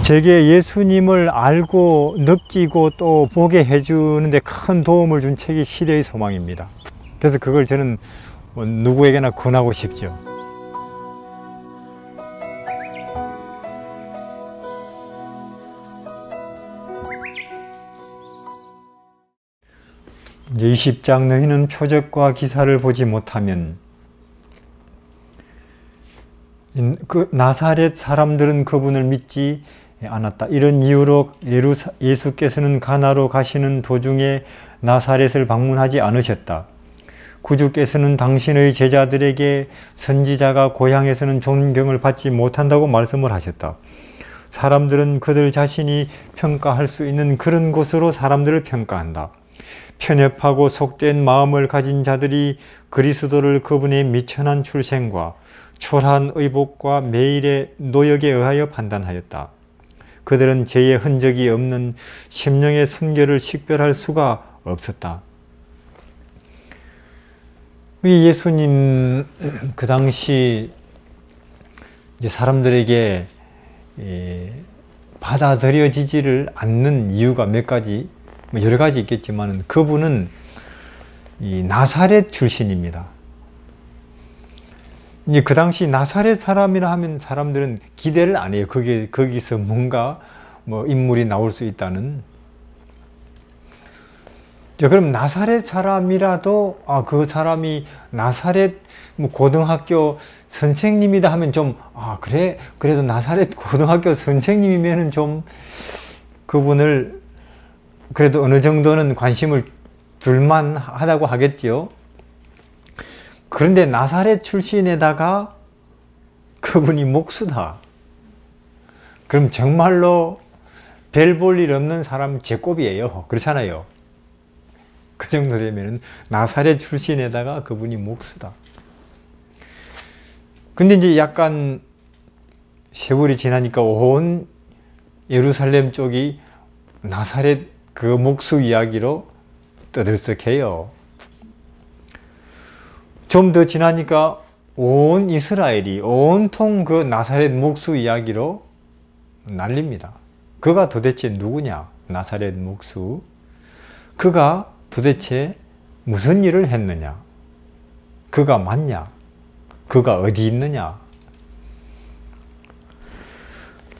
제게 예수님을 알고 느끼고 또 보게 해주는데 큰 도움을 준 책이 시대의 소망입니다. 그래서 그걸 저는 누구에게나 권하고 싶죠. 이제 20장 너희는 표적과 기사를 보지 못하면 그 나사렛 사람들은 그분을 믿지 않았다. 이런 이유로 예수께서는 가나로 가시는 도중에 나사렛을 방문하지 않으셨다. 구주께서는 당신의 제자들에게 선지자가 고향에서는 존경을 받지 못한다고 말씀을 하셨다. 사람들은 그들 자신이 평가할 수 있는 그런 곳으로 사람들을 평가한다. 편협하고 속된 마음을 가진 자들이 그리스도를 그분의 미천한 출생과 초라한 의복과 매일의 노역에 의하여 판단하였다. 그들은 죄의 흔적이 없는 심령의 순결을 식별할 수가 없었다. 예수님 그 당시 이제 사람들에게 받아들여지지를 않는 이유가 몇 가지, 여러 가지 있겠지만 그분은 이 나사렛 출신입니다. 이제 그 당시 나사렛 사람이라 하면 사람들은 기대를 안 해요. 거기서 뭔가 인물이 나올 수 있다는. 자, 그럼 나사렛 사람이라도 그 사람이 나사렛 고등학교 선생님이다 하면 좀 그래 그래도 나사렛 고등학교 선생님이면은 좀 그분을 그래도 어느 정도는 관심을 둘만 하다고 하겠지요. 그런데 나사렛 출신에다가 그분이 목수다. 그럼 정말로 별 볼 일 없는 사람 제곱이에요. 그렇잖아요. 그 정도 되면 나사렛 출신에다가 그분이 목수다. 근데 이제 약간 세월이 지나니까 온 예루살렘 쪽이 나사렛 그 목수 이야기로 떠들썩해요. 좀 더 지나니까 온 이스라엘이 온통 그 나사렛 목수 이야기로 난립니다. 그가 도대체 누구냐? 나사렛 목수. 그가 도대체 무슨 일을 했느냐? 그가 맞냐? 그가 어디 있느냐?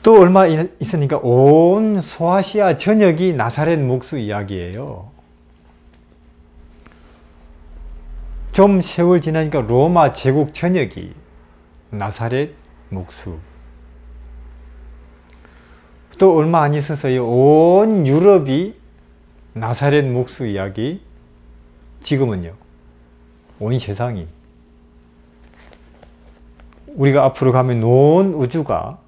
또 얼마 있으니까 온 소아시아 전역이 나사렛 목수 이야기예요. 좀 세월 지나니까 로마 제국 전역이 나사렛 목수. 또 얼마 안 있어서요, 온 유럽이 나사렛 목수 이야기. 지금은요, 온 세상이, 우리가 앞으로 가면 온 우주가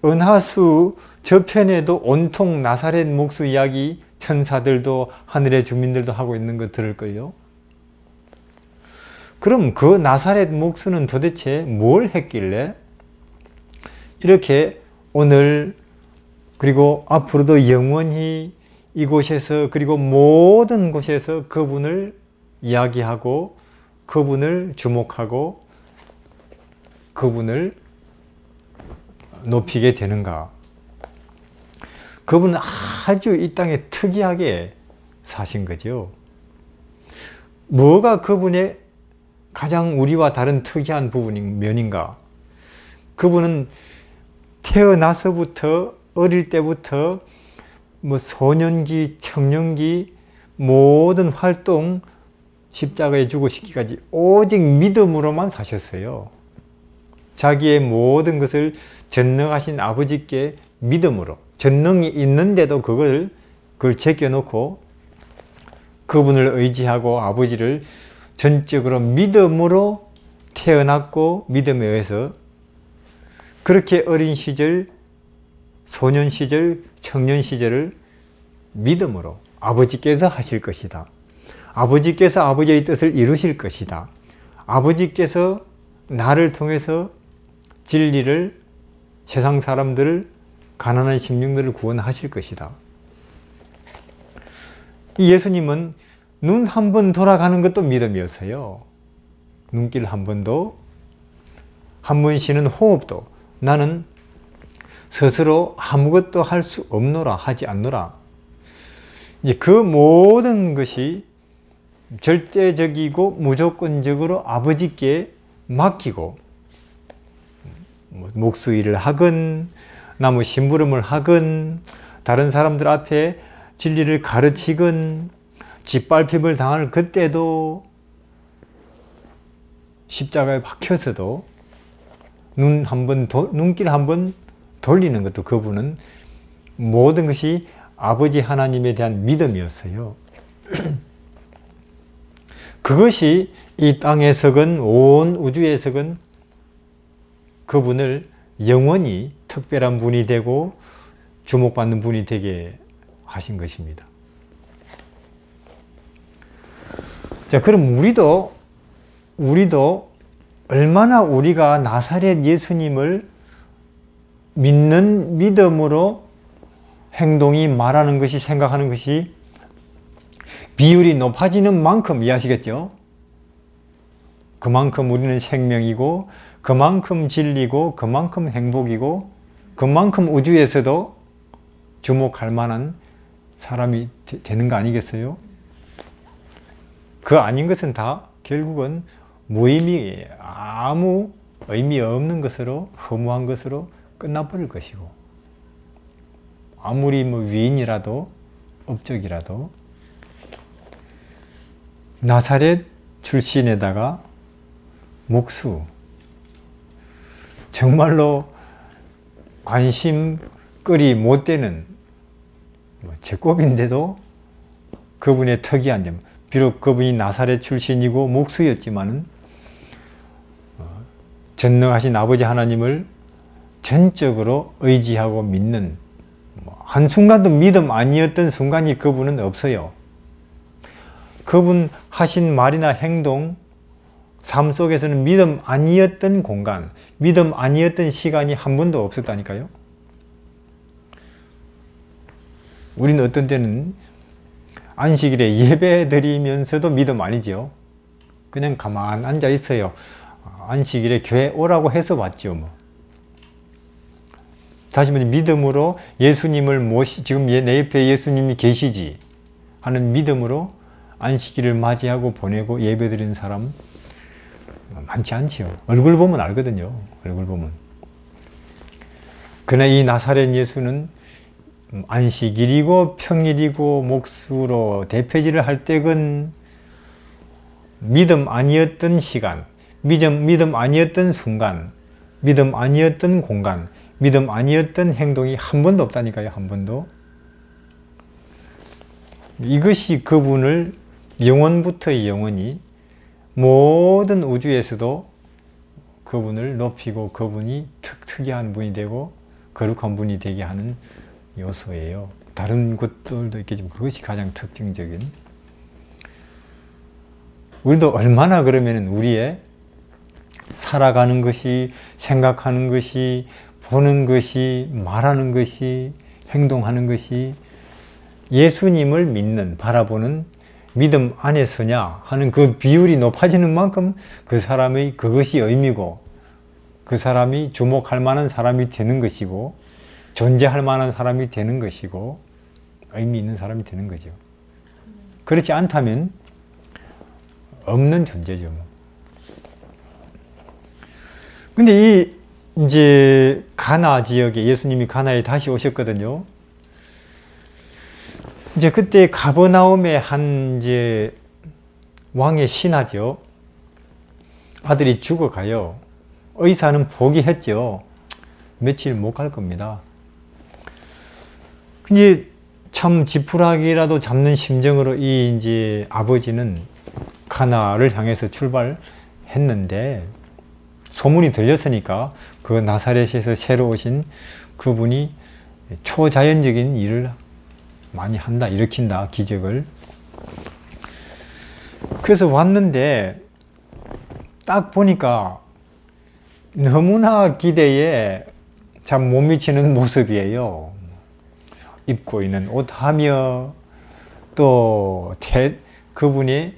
은하수 저편에도 온통 나사렛 목수 이야기, 천사들도 하늘의 주민들도 하고 있는 거 들을 거예요. 그럼 그 나사렛 목수는 도대체 뭘 했길래 이렇게 오늘 그리고 앞으로도 영원히 이곳에서 그리고 모든 곳에서 그분을 이야기하고 그분을 주목하고 그분을 높이게 되는가? 그분은 아주 이 땅에 특이하게 사신 거죠. 뭐가 그분의 가장 우리와 다른 특이한 면인가? 그분은 태어나서부터 어릴 때부터 소년기, 청년기 모든 활동 십자가에 죽으시기까지 오직 믿음으로만 사셨어요. 자기의 모든 것을 전능하신 아버지께 믿음으로, 전능이 있는데도 그걸 제껴놓고 그분을 의지하고 아버지를 전적으로 믿음으로 태어났고 믿음에 의해서 그렇게 어린 시절, 소년 시절, 청년 시절을 믿음으로 아버지께서 하실 것이다. 아버지께서 아버지의 뜻을 이루실 것이다. 아버지께서 나를 통해서 진리를, 세상 사람들을, 가난한 심령들을 구원하실 것이다. 예수님은 눈 한 번 돌아가는 것도 믿음이었어요. 눈길 한 번도, 한 번 쉬는 호흡도. 나는 스스로 아무것도 할 수 없노라 하지 않노라. 이제 그 모든 것이 절대적이고 무조건적으로 아버지께 맡기고 목수일을 하건 나무 심부름을 하건 다른 사람들 앞에 진리를 가르치건 짓밟힘을 당할 그때도 십자가에 박혀서도 눈길 한번 돌리는 것도 그분은 모든 것이 아버지 하나님에 대한 믿음이었어요. 그것이 이 땅에서건 온 우주에서건 그분을 영원히 특별한 분이 되고 주목받는 분이 되게 하신 것입니다. 자, 그럼 우리도 얼마나 우리가 나사렛 예수님을 믿는 믿음으로 행동이 말하는 것이 생각하는 것이 비율이 높아지는 만큼 이해하시겠죠? 그만큼 우리는 생명이고 그만큼 진리고 그만큼 행복이고 그만큼 우주에서도 주목할 만한 사람이 되는 거 아니겠어요? 그 아닌 것은 다 결국은 무의미해요. 아무 의미 없는 것으로 허무한 것으로 끝나버릴 것이고 아무리 위인이라도 업적이라도 나사렛 출신에다가 목수 정말로 관심거리 못 되는 제곱인데도 그분의 특이한 점, 비록 그분이 나사렛 출신이고 목수였지만은 전능하신 아버지 하나님을 전적으로 의지하고 믿는 한순간도 믿음 아니었던 순간이 그분은 없어요. 그분 하신 말이나 행동, 삶 속에서는 믿음 아니었던 공간, 믿음 아니었던 시간이 한 번도 없었다니까요. 우리는 어떤 때는 안식일에 예배 드리면서도 믿음 아니죠. 그냥 가만 앉아 있어요. 안식일에 교회 오라고 해서 왔죠. 다시 말해 믿음으로 예수님을 지금 내 옆에 예수님이 계시지 하는 믿음으로 안식일을 맞이하고 보내고 예배 드리는 사람 많지 않지요. 얼굴 보면 알거든요. 얼굴 보면. 그러나 이 나사렛 예수는 안식일이고 평일이고 목수로 대표질을 할 때건 믿음 아니었던 시간, 믿음 아니었던 순간, 믿음 아니었던 공간, 믿음 아니었던 행동이 한 번도 없다니까요. 한 번도. 이것이 그분을 영원부터 영원히 모든 우주에서도 그분을 높이고 그분이 특이한 분이 되고 거룩한 분이 되게 하는 요소예요. 다른 것들도 있겠지만 그것이 가장 특징적인. 우리도 얼마나 그러면 우리의 살아가는 것이, 생각하는 것이, 보는 것이, 말하는 것이, 행동하는 것이 예수님을 믿는, 바라보는 믿음 안에서냐 하는 그 비율이 높아지는 만큼 그 사람의 그것이 의미고 그 사람이 주목할 만한 사람이 되는 것이고 존재할 만한 사람이 되는 것이고 의미 있는 사람이 되는 거죠. 그렇지 않다면 없는 존재죠. 근데 이제 가나 지역에 예수님이 가나에 다시 오셨거든요. 이제 그때 가버나움의 한 이제 왕의 신하죠. 아들이 죽어가요. 의사는 포기했죠. 며칠 못 갈 겁니다. 근데 참 지푸라기라도 잡는 심정으로 이 이제 아버지는 가나를 향해서 출발했는데 소문이 들렸으니까 그 나사렛에서 새로 오신 그분이 초자연적인 일을 많이 한다, 일으킨다, 기적을. 그래서 왔는데 딱 보니까 너무나 기대에 참 못 미치는 모습이에요. 입고 있는 옷하며 또 그분이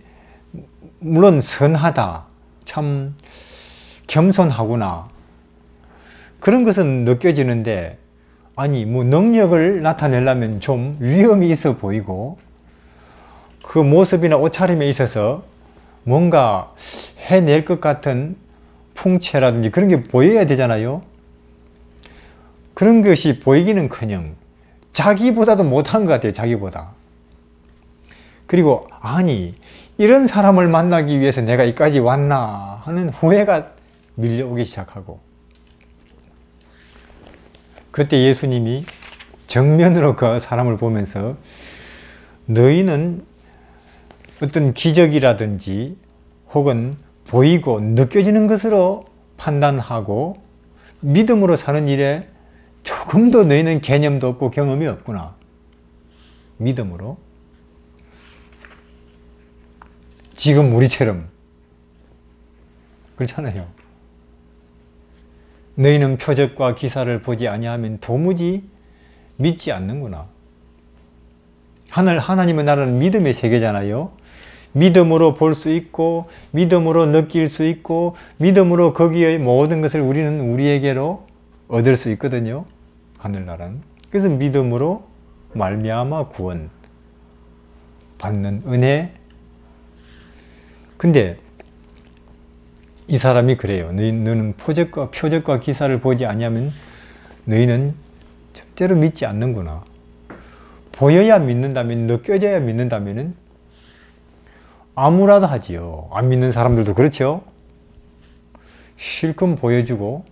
물론 선하다, 참 겸손하구나 그런 것은 느껴지는데 아니 뭐 능력을 나타내려면 좀 위험이 있어 보이고 그 모습이나 옷차림에 있어서 뭔가 해낼 것 같은 풍채라든지 그런 게 보여야 되잖아요. 그런 것이 보이기는커녕 자기보다도 못한 것 같아요. 자기보다. 그리고 아니 이런 사람을 만나기 위해서 내가 여기까지 왔나 하는 후회가 밀려오기 시작하고, 그때 예수님이 정면으로 그 사람을 보면서 너희는 어떤 기적이라든지 혹은 보이고 느껴지는 것으로 판단하고 믿음으로 사는 일에 조금도 너희는 개념도 없고 경험이 없구나. 믿음으로. 지금 우리처럼. 그렇잖아요. 너희는 표적과 기사를 보지 아니하면 도무지 믿지 않는구나. 하나님의 나라는 믿음의 세계잖아요. 믿음으로 볼 수 있고 믿음으로 느낄 수 있고 믿음으로 거기에 모든 것을 우리는 우리에게로 얻을 수 있거든요. 하늘나라는. 그래서 믿음으로 말미암아 구원 받는 은혜. 근데 이 사람이 그래요. 너희는 표적과 기사를 보지 아니하면 너희는 절대로 믿지 않는구나. 보여야 믿는다면, 느껴져야 믿는다면은 아무라도 하지요. 안 믿는 사람들도 그렇죠. 실컷 보여주고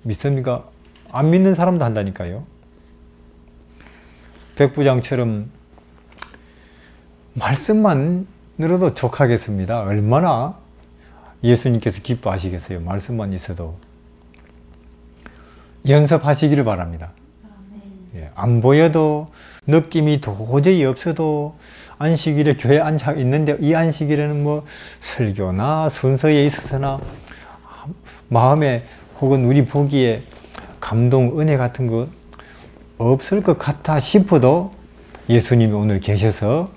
믿습니까? 안 믿는 사람도 한다니까요. 백부장처럼 말씀만으로도 족하겠습니다. 얼마나 예수님께서 기뻐하시겠어요. 말씀만 있어도. 연습하시기를 바랍니다. 예, 안 보여도 느낌이 도저히 없어도 안식일에 교회에 앉아 있는데 이 안식일에는 뭐 설교나 순서에 있어서나 마음에 혹은 우리 보기에 감동, 은혜 같은 거 없을 것 같아 싶어도 예수님이 오늘 계셔서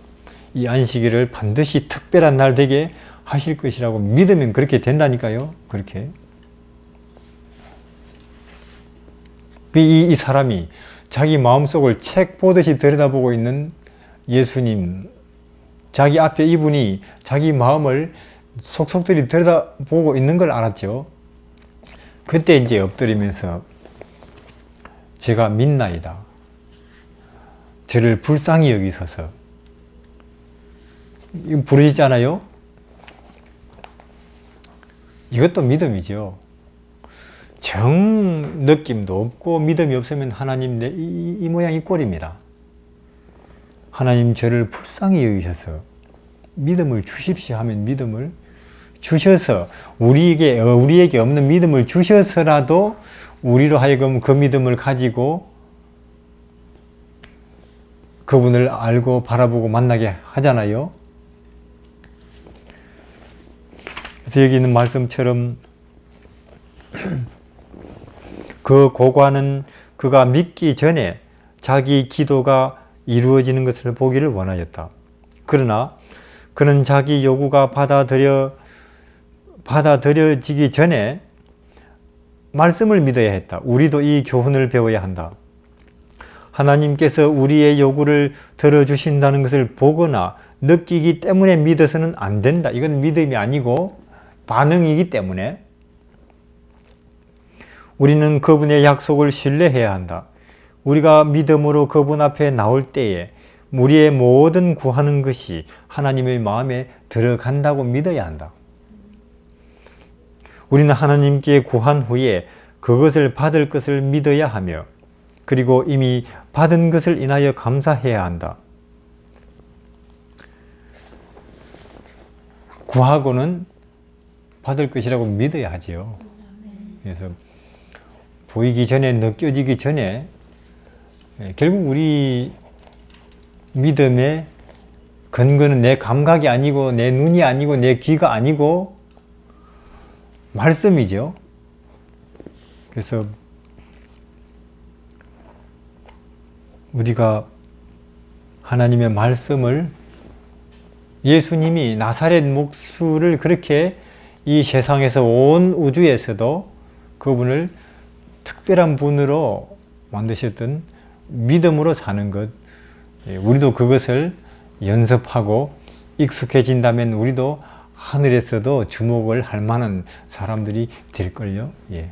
이 안식일을 반드시 특별한 날 되게 하실 것이라고 믿으면 그렇게 된다니까요. 그렇게. 이 사람이 자기 마음속을 책 보듯이 들여다보고 있는 예수님, 자기 앞에 이분이 자기 마음을 속속들이 들여다보고 있는 걸 알았죠. 그때 이제 엎드리면서 제가 믿나이다. 저를 불쌍히 여기소서. 이거 부르시잖아요. 이것도 믿음이죠. 정 느낌도 없고 믿음이 없으면 하나님 이 모양 이 꼴입니다. 하나님 저를 불쌍히 여기셔서 믿음을 주십시오 하면 믿음을 주셔서 우리에게 없는 믿음을 주셔서라도 우리로 하여금 그 믿음을 가지고 그분을 알고 바라보고 만나게 하잖아요. 그래서 여기 있는 말씀처럼 그 고관은 그가 믿기 전에 자기 기도가 이루어지는 것을 보기를 원하였다. 그러나 그는 자기 요구가 받아들여지기 전에 말씀을 믿어야 했다. 우리도 이 교훈을 배워야 한다. 하나님께서 우리의 요구를 들어주신다는 것을 보거나 느끼기 때문에 믿어서는 안 된다. 이건 믿음이 아니고 반응이기 때문에 우리는 그분의 약속을 신뢰해야 한다. 우리가 믿음으로 그분 앞에 나올 때에 우리의 모든 구하는 것이 하나님의 마음에 들어간다고 믿어야 한다. 우리는 하나님께 구한 후에 그것을 받을 것을 믿어야 하며 그리고 이미 받은 것을 인하여 감사해야 한다. 구하고는 받을 것이라고 믿어야 하지요. 그래서 보이기 전에 느껴지기 전에 결국 우리 믿음의 근거는 내 감각이 아니고 내 눈이 아니고 내 귀가 아니고 말씀이죠. 그래서 우리가 하나님의 말씀을 예수님이 나사렛 목수를 그렇게 이 세상에서 온 우주에서도 그분을 특별한 분으로 만드셨던 믿음으로 사는 것, 우리도 그것을 연습하고 익숙해진다면 우리도 하늘에서도 주목을 할 만한 사람들이 될걸요. 예.